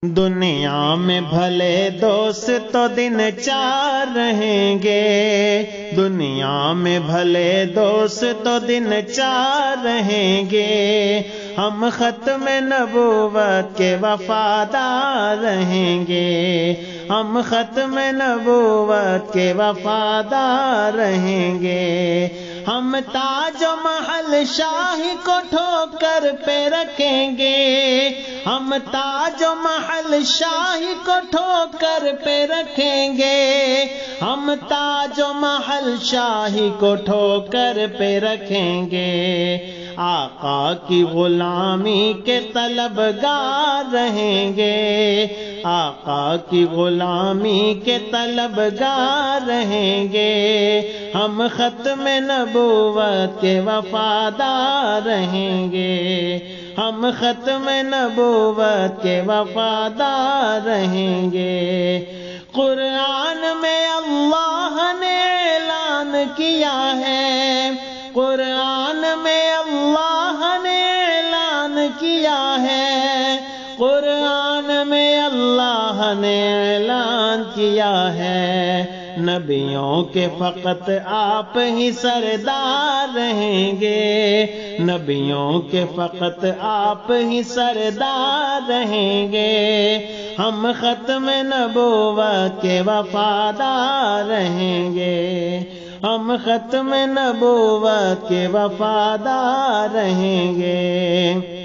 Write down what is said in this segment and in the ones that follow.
دنیا میں بھلے دوست تو دن چار رہیں گے، دنیا میں بھلے دوست تو دن چار رہیں گے، ہم ختم نبوت کے وفادار رہیں گے، ہم ختم نبوت کے وفادار رہیں گے، ہم تاج و محل شاہی کو ٹھوکر پہ رکھیں گے، ہم تاج و محل شاہی کو ٹھوکر پہ رکھیں گے، ہم تاج و محل شاہی کو ٹھوکر پہ رکھیں گے، آقا کی غلامی کے طلبگار رہیں گے، آقا کی غلامی کے طلبگار رہیں گے، ہم ختم نبوت کے وفادار رہیں گے، ہم ختم نبوت کے وفادار رہیں گے۔ قرآن میں اللہ نے اعلان کیا ہے، قرآن میں اللہ نے اعلان کیا ہے، قرآن میں اللہ نے اعلان کیا ہے، نبیوں کے فقط آپ ہی سردار رہیں گے، نبیوں کے فقط آپ ہی سردار رہیں گے، ہم ختم نبوت کے وفادار رہیں گے، ہم ختم نبوت کے وفادار رہیں گے۔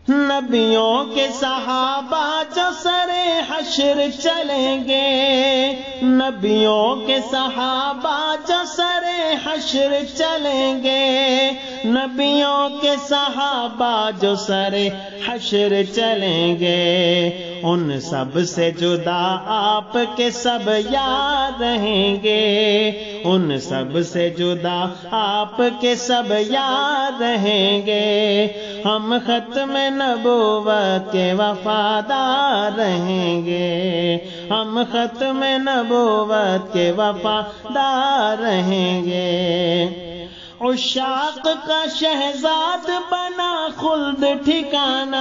نبیوں کے صحابہ جو سر حشر چلیں گے، نبیوں کے صحابہ جو سر حشر چلیں گے، نبیوں کے صحابہ جو سر حشر چلیں گے، ان سب سے جدا آپ کے سب یار رہیں گے، ان سب سے جدا آپ کے سب یار رہیں گے، ہم ختم نبوت کے وفادار رہیں گے، ہم ختم نبوت کے وفادار رہیں گے۔ عشاق کا شہزاد بنا خلد ٹھکانہ،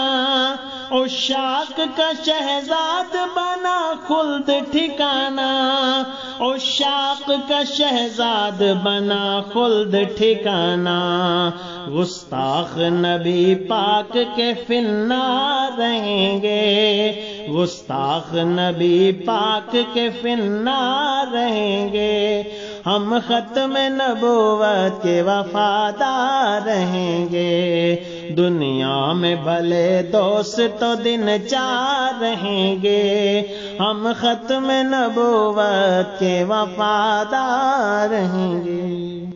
عشاق کا شہزاد بنا خلد ٹھکانہ، عشاق کا شہزاد بنا خلد ٹھکانہ، گستاخ نبی پاک کے فی النار رہیں گے، گستاخ نبی پاک کے فی النار رہیں گے، ہم ختم نبوت کے وفادار رہیں گے، دنیا میں بھلے دوست تو دن چار رہیں گے، ہم ختم نبوت کے وفادار رہیں گے۔